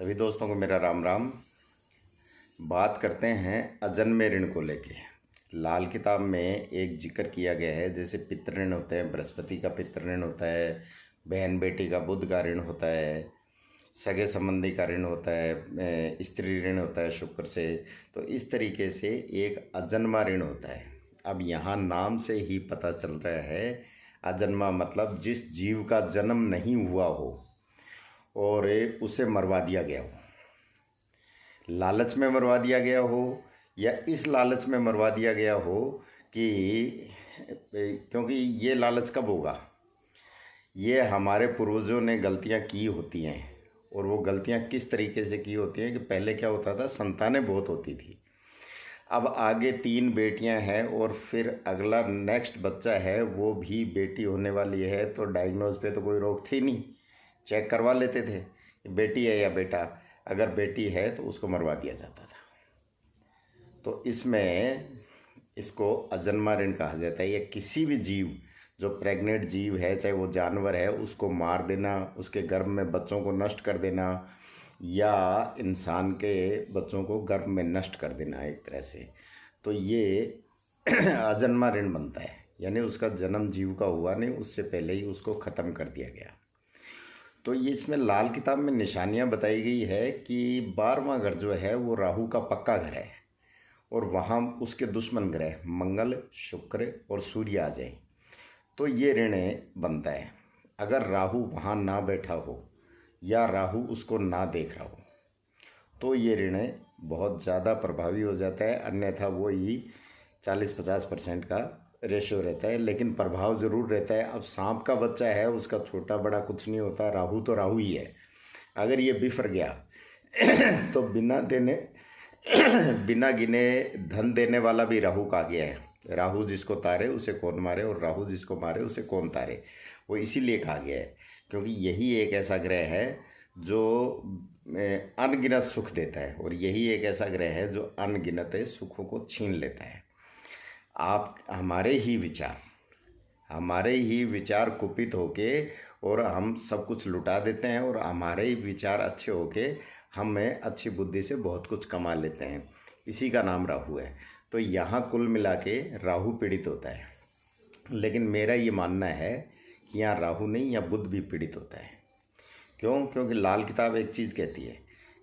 सभी दोस्तों को मेरा राम राम। बात करते हैं अजन्मे ऋण को लेके। लाल किताब में एक जिक्र किया गया है, जैसे पितृ ऋण होते हैं, बृहस्पति का पितृ ऋण होता है, बहन बेटी का बुध का ऋण होता है, सगे संबंधी का ऋण होता है, स्त्री ऋण होता है शुक्र से। तो इस तरीके से एक अजन्मा ऋण होता है। अब यहाँ नाम से ही पता चल रहा है, अजन्मा मतलब जिस जीव का जन्म नहीं हुआ हो और उसे मरवा दिया गया हो, लालच में मरवा दिया गया हो, या इस लालच में मरवा दिया गया हो कि क्योंकि ये लालच कब होगा, ये हमारे पूर्वजों ने गलतियां की होती हैं। और वो गलतियां किस तरीके से की होती हैं कि पहले क्या होता था, संतानें बहुत होती थी। अब आगे 3 बेटियां हैं और फिर अगला नेक्स्ट बच्चा है वो भी बेटी होने वाली है, तो डायग्नोज पे तो कोई रोक थी नहीं, चेक करवा लेते थे बेटी है या बेटा। अगर बेटी है तो उसको मरवा दिया जाता था। तो इसमें इसको अजन्मा ऋण कहा जाता है। या किसी भी जीव जो प्रेग्नेंट जीव है, चाहे वो जानवर है, उसको मार देना, उसके गर्भ में बच्चों को नष्ट कर देना, या इंसान के बच्चों को गर्भ में नष्ट कर देना एक तरह से, तो ये अजन्मा ऋण बनता है। यानी उसका जन्म जीव का हुआ नहीं, उससे पहले ही उसको ख़त्म कर दिया गया। तो ये इसमें लाल किताब में निशानियां बताई गई है कि 12वां घर जो है वो राहु का पक्का घर है, और वहाँ उसके दुश्मन ग्रह मंगल, शुक्र और सूर्य आ जाए तो ये ऋण बनता है। अगर राहु वहाँ ना बैठा हो या राहु उसको ना देख रहा हो तो ये ऋण बहुत ज़्यादा प्रभावी हो जाता है। अन्यथा वो ही 40-50% का रेशो रहता है, लेकिन प्रभाव ज़रूर रहता है। अब सांप का बच्चा है, उसका छोटा बड़ा कुछ नहीं होता, राहु तो राहु ही है। अगर ये बिफर गया तो बिना गिने धन देने वाला भी राहु का गया है। राहु जिसको तारे उसे कौन मारे, और राहु जिसको मारे उसे कौन तारे, वो इसीलिए कहा गया है क्योंकि यही एक ऐसा ग्रह है जो अनगिनत सुख देता है, और यही एक ऐसा ग्रह है जो अनगिनत सुखों को छीन लेता है। आप हमारे ही विचार कुपित होके और हम सब कुछ लुटा देते हैं, और हमारे ही विचार अच्छे होके हमें अच्छी बुद्धि से बहुत कुछ कमा लेते हैं। इसी का नाम राहु है। तो यहाँ कुल मिला के राहु पीड़ित होता है, लेकिन मेरा ये मानना है कि यहाँ राहु नहीं, या बुध भी पीड़ित होता है। क्यों? क्योंकि लाल किताब एक चीज़ कहती है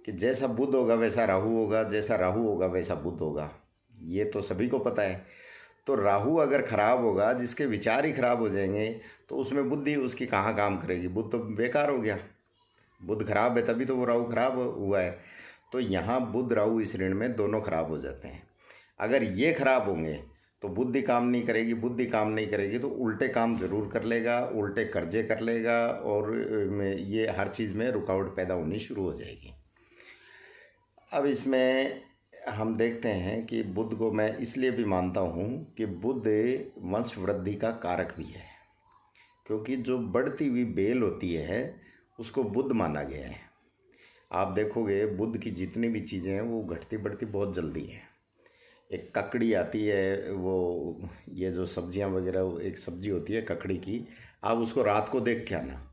कि जैसा बुध होगा वैसा राहु होगा, जैसा राहु होगा वैसा बुध होगा। ये तो सभी को पता है। तो राहु अगर खराब होगा, जिसके विचार ही खराब हो जाएंगे, तो उसमें बुद्धि उसकी कहाँ काम करेगी? बुध तो बेकार हो गया। बुध खराब है तभी तो वो राहु खराब हुआ है। तो यहाँ बुध राहु इस ऋण में दोनों खराब हो जाते हैं। अगर ये खराब होंगे तो बुद्धि काम नहीं करेगी, बुद्धि काम नहीं करेगी तो उल्टे काम जरूर कर लेगा, उल्टे कर्जे कर लेगा, और ये हर चीज़ में रुकावट पैदा होनी शुरू हो जाएगी। अब इसमें हम देखते हैं कि बुध को मैं इसलिए भी मानता हूँ कि बुध वंश वृद्धि का कारक भी है, क्योंकि जो बढ़ती हुई बेल होती है उसको बुध माना गया है। आप देखोगे बुध की जितनी भी चीज़ें हैं वो घटती बढ़ती बहुत जल्दी है। एक ककड़ी आती है, वो ये जो सब्जियां वगैरह, एक सब्जी होती है ककड़ी की, आप उसको रात को देख के आना,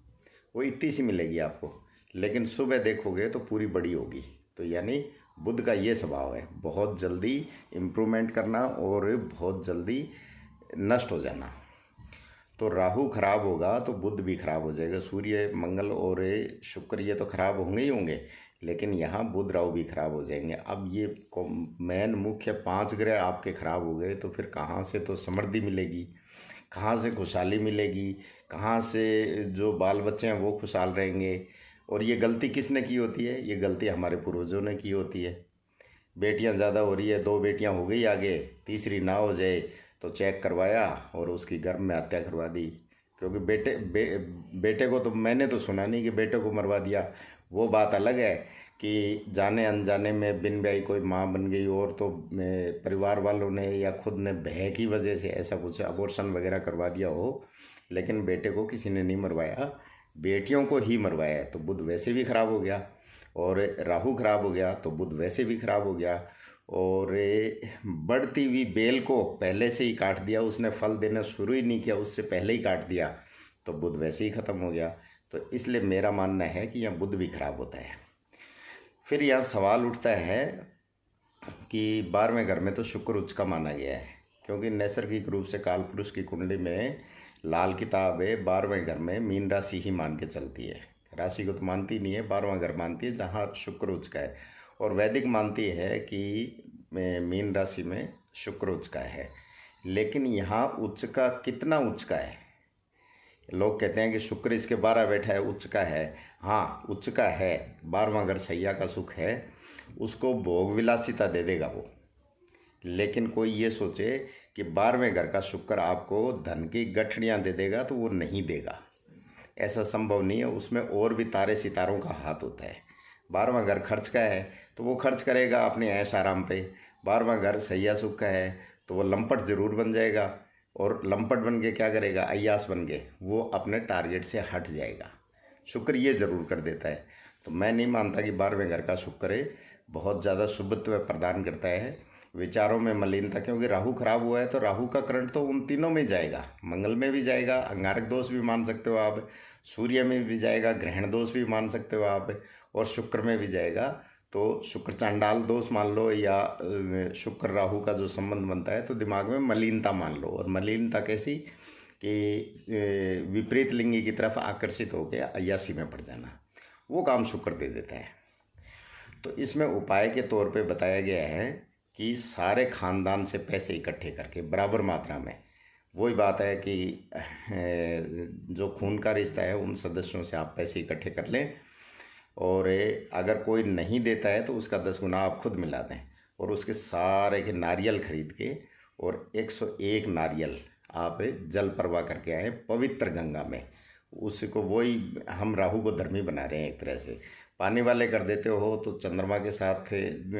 वो इतनी सी मिलेगी आपको, लेकिन सुबह देखोगे तो पूरी बड़ी होगी। तो यानी बुध का ये स्वभाव है, बहुत जल्दी इम्प्रूवमेंट करना और बहुत जल्दी नष्ट हो जाना। तो राहु खराब होगा तो बुध भी खराब हो जाएगा। सूर्य, मंगल और शुक्र ये तो खराब होंगे ही होंगे, लेकिन यहाँ बुध राहु भी खराब हो जाएंगे। अब ये मेन मुख्य 5 ग्रह आपके खराब हो गए तो फिर कहाँ से तो समृद्धि मिलेगी, कहाँ से खुशहाली मिलेगी, कहाँ से जो बाल बच्चे हैं वो खुशहाल रहेंगे। और ये गलती किसने की होती है? ये गलती हमारे पूर्वजों ने की होती है। बेटियां ज़्यादा हो रही है, 2 बेटियां हो गई आगे, तीसरी ना हो जाए तो चेक करवाया और उसकी गर्भ में हत्या करवा दी। क्योंकि बेटे को तो मैंने तो सुना नहीं कि बेटे को मरवा दिया। वो बात अलग है कि जाने अनजाने में बिन ब्याही कोई माँ बन गई, और तो परिवार वालों ने या खुद ने भय की वजह से ऐसा कुछ अबॉर्शन वगैरह करवा दिया हो, लेकिन बेटे को किसी ने नहीं मरवाया, बेटियों को ही मरवाया। तो बुध वैसे भी खराब हो गया, और राहु खराब हो गया तो बुध वैसे भी खराब हो गया, और बढ़ती हुई बेल को पहले से ही काट दिया, उसने फल देना शुरू ही नहीं किया, उससे पहले ही काट दिया, तो बुध वैसे ही ख़त्म हो गया। तो इसलिए मेरा मानना है कि यहाँ बुध भी खराब होता है। फिर यहाँ सवाल उठता है कि 12वें घर में तो शुक्र उच्च का माना गया है, क्योंकि नैसर्गिक रूप से कालपुरुष की कुंडली में लाल किताब है 12वें घर में मीन राशि ही मान के चलती है। राशि को तो मानती नहीं है, 12वां घर मानती है जहाँ शुक्र उच्च का है। और वैदिक मानती है कि मीन राशि में शुक्र उच्च का है। लेकिन यहाँ उच्च का कितना उच्च का है? लोग कहते हैं कि शुक्र इसके 12 बैठा है, उच्च का है। हाँ, उच्च का है, 12वां घर सैया का सुख है, उसको भोग विलासिता दे देगा वो। लेकिन कोई ये सोचे कि 12वें घर का शुक्र आपको धन की गठड़ियाँ दे देगा, तो वो नहीं देगा, ऐसा संभव नहीं है। उसमें और भी तारे सितारों का हाथ होता है। 12वां घर खर्च का है तो वो खर्च करेगा अपने ऐश आराम पे। 12वां घर सैया सुख का है तो वो लंपट जरूर बन जाएगा, और लंपट बन के क्या करेगा? अय्यास बन के वो अपने टारगेट से हट जाएगा। शुक्र ये जरूर कर देता है। तो मैं नहीं मानता कि 12वें घर का शुक्र बहुत ज़्यादा शुभत्व प्रदान करता है। विचारों में मलिनता, क्योंकि राहु खराब हुआ है तो राहु का करंट तो उन तीनों में जाएगा, मंगल में भी जाएगा, अंगारक दोष भी मान सकते हो आप, सूर्य में भी जाएगा, ग्रहण दोष भी मान सकते हो आप, और शुक्र में भी जाएगा। तो शुक्र चांडाल दोष मान लो, या शुक्र राहु का जो संबंध बनता है तो दिमाग में मलिनता मान लो। और मलिनता कैसी कि विपरीत लिंगी की तरफ आकर्षित होकर अय्यासी में पड़ जाना, वो काम शुक्र दे देता है। तो इसमें उपाय के तौर पे बताया गया है कि सारे खानदान से पैसे इकट्ठे करके बराबर मात्रा में, वही बात है कि जो खून का रिश्ता है उन सदस्यों से आप पैसे इकट्ठे कर लें, और अगर कोई नहीं देता है तो उसका 10 गुना आप खुद मिला दें, और उसके सारे के नारियल खरीद के, और 101 नारियल आप जल प्रवाह करके आए पवित्र गंगा में। उसको वही हम राहु को धर्मी बना रहे हैं एक तरह से। पानी वाले कर देते हो तो चंद्रमा के साथ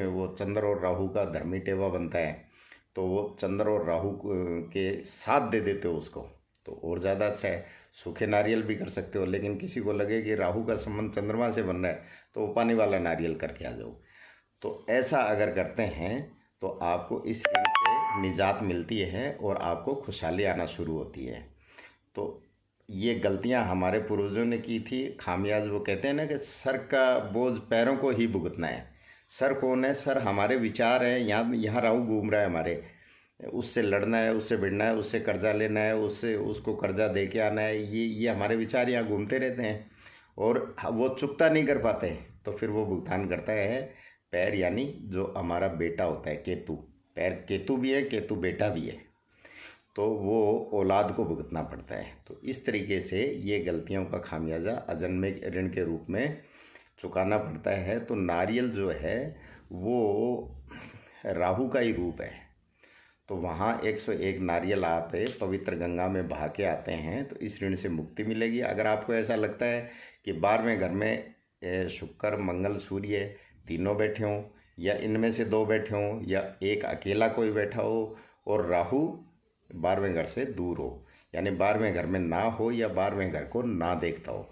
वो चंद्र और राहु का धर्मी टेवा बनता है, तो वो चंद्र और राहु के साथ दे देते हो उसको, तो और ज़्यादा अच्छा है। सूखे नारियल भी कर सकते हो, लेकिन किसी को लगे कि राहु का संबंध चंद्रमा से बन रहा है तो वो पानी वाला नारियल करके आ जाओ। तो ऐसा अगर करते हैं तो आपको इस ऋण से निजात मिलती है और आपको खुशहाली आना शुरू होती है। तो ये गलतियां हमारे पूर्वजों ने की थी, खामियाज वो कहते हैं ना कि सर का बोझ पैरों को ही भुगतना है। सर कौन है? सर हमारे विचार हैं। यहाँ राहु घूम रहा है हमारे, उससे लड़ना है, उससे भिड़ना है, उससे कर्जा लेना है, उससे उसको कर्जा दे के आना है, ये हमारे विचार यहाँ घूमते रहते हैं, और वो चुकता नहीं कर पाते, तो फिर वो भुगतान करता है पैर, यानी जो हमारा बेटा होता है केतु। पैर केतु भी है, केतु बेटा भी है, तो वो औलाद को भुगतना पड़ता है। तो इस तरीके से ये गलतियों का खामियाजा अजन्मे ऋण के रूप में चुकाना पड़ता है। तो नारियल जो है वो राहु का ही रूप है, तो वहाँ 101 नारियल आप पवित्र गंगा में बहा के आते हैं तो इस ऋण से मुक्ति मिलेगी। अगर आपको ऐसा लगता है कि 12वें घर में शुक्र मंगल सूर्य तीनों बैठे हों, या इनमें से 2 बैठे हों, या एक अकेला कोई बैठा हो, और राहु 12वें घर से दूर हो, यानी 12वें घर में ना हो या 12वें घर को ना देखता हो,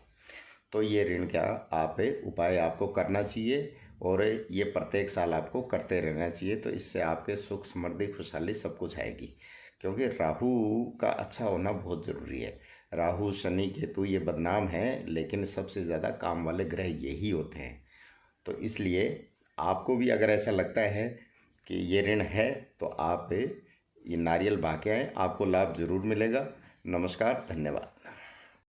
तो ये ऋण का आप उपाय आपको करना चाहिए, और ये प्रत्येक साल आपको करते रहना चाहिए। तो इससे आपके सुख समृद्धि खुशहाली सब कुछ आएगी, क्योंकि राहु का अच्छा होना बहुत ज़रूरी है। राहु शनि केतु ये बदनाम हैं, लेकिन सबसे ज़्यादा काम वाले ग्रह यही होते हैं। तो इसलिए आपको भी अगर ऐसा लगता है कि ये ऋण है तो आप ये नारियल बहा के आएँ, आपको लाभ ज़रूर मिलेगा। नमस्कार, धन्यवाद।